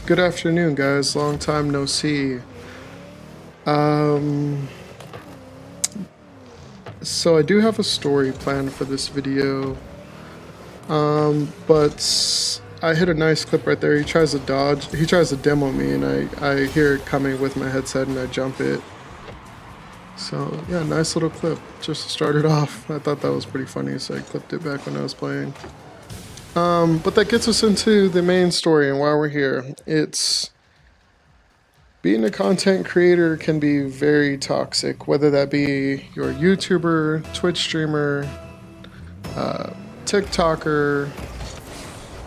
Good afternoon, guys. Long time no see. Um, so I do have a story planned for this video. But I hit a nice clip right there. He tries to dodge. He tries to demo me, and I hear it coming with my headset, and I jump it. So yeah, nice little clip. Just to start it off. I thought that was pretty funny, so I clipped it back when I was playing. But that gets us into the main story and why we're here. It's being a content creator can be very toxic, whether that be you're a YouTuber, Twitch streamer, TikToker,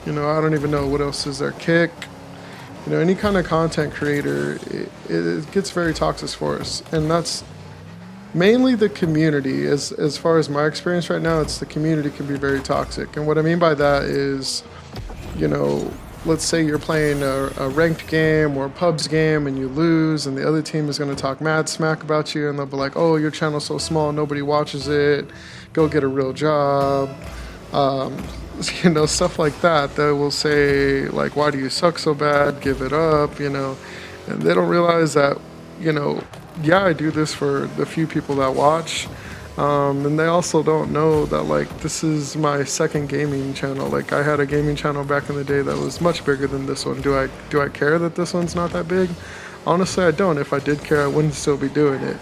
I don't even know what else is there, Kick, any kind of content creator, it gets very toxic for us. And that's mainly the community. As far as my experience right now, it's the community can be very toxic. And what I mean by that is, let's say you're playing a ranked game or a pubs game and you lose, and the other team is going to talk mad smack about you, and they'll be like, oh, your channel's so small, nobody watches it, go get a real job. Stuff like that. They will say, like, why do you suck so bad, give it up, and they don't realize that, yeah, I do this for the few people that watch. And they also don't know that, like, this is my second gaming channel. Like, I had a gaming channel back in the day that was much bigger than this one. Do I care that this one's not that big? Honestly, I don't. If I did care, I wouldn't still be doing it.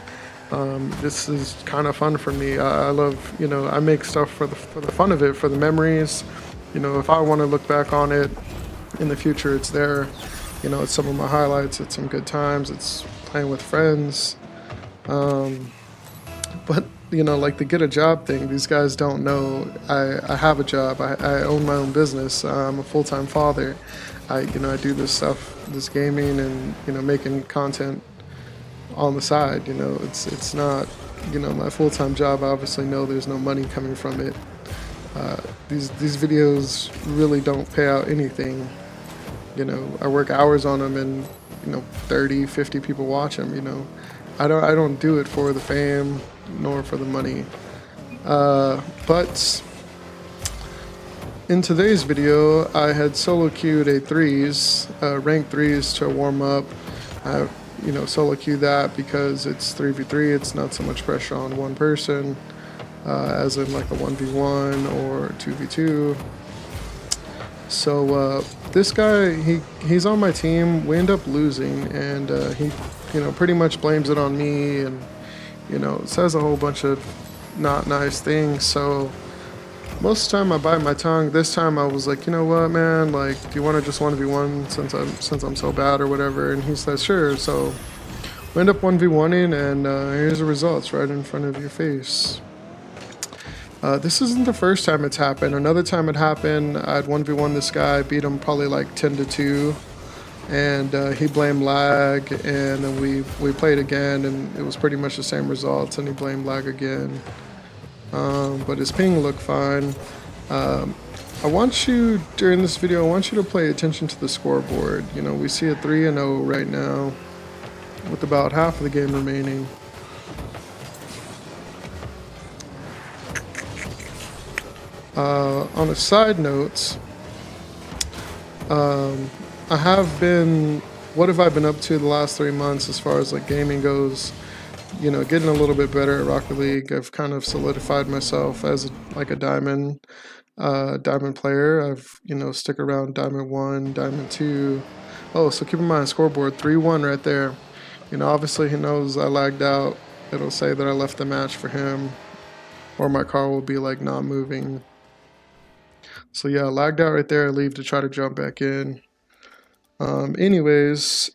This is kind of fun for me. I love, I make stuff for the fun of it, for the memories. If I want to look back on it in the future, it's there. It's some of my highlights. It's some good times. It's playing with friends. But like the get a job thing, these guys don't know I have a job. I own my own business. I'm a full-time father. I do this stuff, this gaming, and making content on the side. It's not my full-time job. I obviously know there's no money coming from it. These videos really don't pay out anything. I work hours on them, and 30, 50 people watch them. I don't do it for the fame nor for the money. But in today's video, I had solo queued a threes, rank threes to warm up. I solo queue that because it's 3v3. It's not so much pressure on one person as in like a 1v1 or 2v2. So this guy, he's on my team. We end up losing, and he pretty much blames it on me, and says a whole bunch of not nice things. So most of the time I bite my tongue. This time I was like, you know what, man, like, do you want to just 1v1 since I'm so bad or whatever? And he says sure. So we end up 1v1ing, and here's the results right in front of your face. This isn't the first time it's happened. Another time it happened, I'd 1v1 this guy, beat him probably like 10-2, and he blamed lag, and then we played again, and it was pretty much the same results, and he blamed lag again. But his ping looked fine. I want you, during this video, I want you to pay attention to the scoreboard. We see a 3-0 right now, with about half of the game remaining. On a side note, I have been, what have I been up to the last 3 months as far as like gaming goes? Getting a little bit better at Rocket League. I've kind of solidified myself as a diamond player. I've stick around Diamond 1, Diamond 2. Oh, so keep in mind, scoreboard 3-1 right there. Obviously he knows I lagged out. It'll say that I left the match for him, or my car will be like not moving. So yeah, lagged out right there. I leave to try to jump back in. Anyways,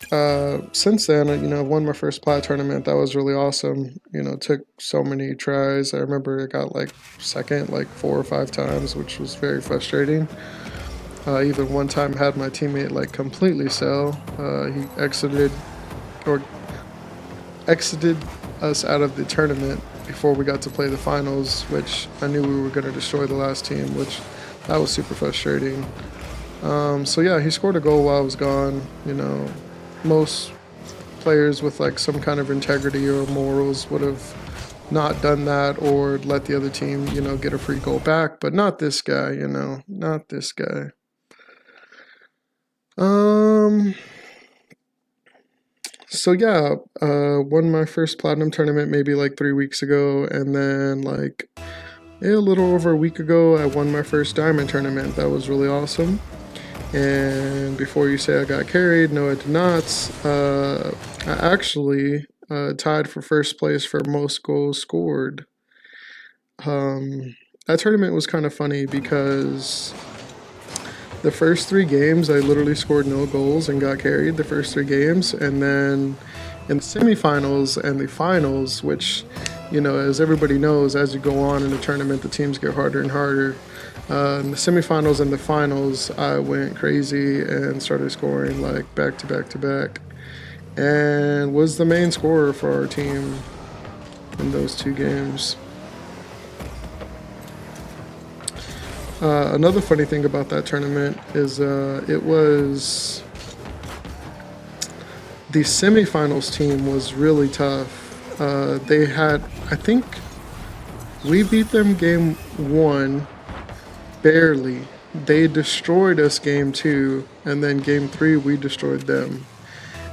since then, I've won my first plat tournament. That was really awesome. Took so many tries. I remember I got like second like 4 or 5 times, which was very frustrating. Even one time had my teammate like completely sell. He exited us out of the tournament before we got to play the finals, which I knew we were going to destroy the last team, which that was super frustrating. So yeah, he scored a goal while I was gone. Most players with like some kind of integrity or morals would have not done that or let the other team, get a free goal back, but not this guy, not this guy. So yeah, won my first platinum tournament maybe like 3 weeks ago, and then like a little over a week ago, I won my first diamond tournament. That was really awesome. And before you say I got carried, no, I did not. I actually tied for first place for most goals scored. That tournament was kind of funny because the first 3 games, I literally scored no goals and got carried the first 3 games. And then in the semifinals and the finals, which, you know, as everybody knows, as you go on in the tournament, the teams get harder and harder. In the semifinals and the finals, I went crazy and started scoring like back to back to back, and was the main scorer for our team in those 2 games. Another funny thing about that tournament is it was the semifinals team was really tough. They had, I think, we beat them game 1 barely. They destroyed us game 2, and then game 3 we destroyed them.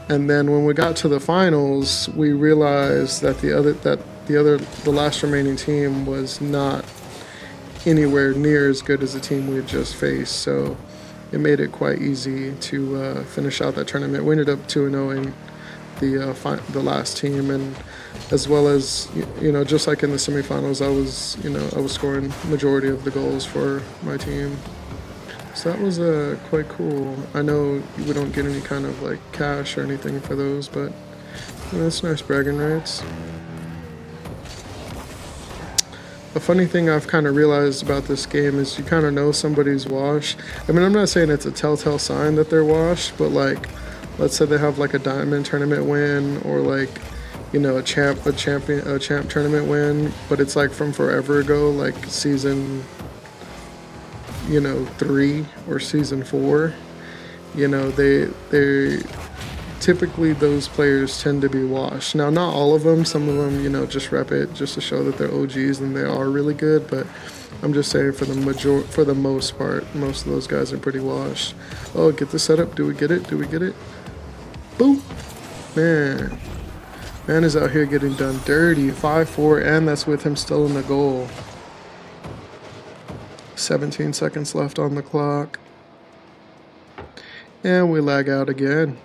And then when we got to the finals, we realized that the last remaining team was not anywhere near as good as the team we had just faced. So it made it quite easy to finish out that tournament. We ended up 2-0ing the last team, and as well as, you know, just like in the semifinals, I was scoring majority of the goals for my team. So that was quite cool. I know we don't get any kind of like cash or anything for those, but you know, it's nice bragging rights. A funny thing I've kind of realized about this game is you kind of know somebody's washed. I mean, I'm not saying it's a telltale sign that they're washed, but like, let's say they have like a diamond tournament win, or like, you know, a champ tournament win, but it's like from forever ago, like season, you know, 3 or season 4. You know, they typically, those players tend to be washed. Now, not all of them. Some of them, you know, just rep it just to show that they're OGs and they are really good. But I'm just saying, for the most part, most of those guys are pretty washed. Oh, get the setup. Do we get it? Do we get it? Boom. Man is out here getting done dirty. 5-4, and that's with him still in the goal. 17 seconds left on the clock. And we lag out again.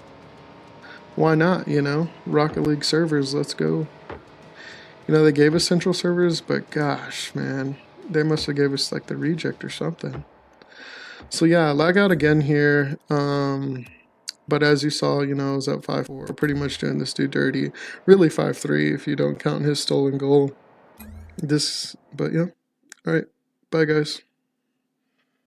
Why not, you know? Rocket League servers, let's go. You know, they gave us central servers, but gosh, man, they must have gave us like the reject or something. So yeah, lag out again here. But as you saw, you know, I was up 5-4, pretty much doing this dude dirty. Really 5-3 if you don't count his stolen goal. But yeah. All right. Bye, guys.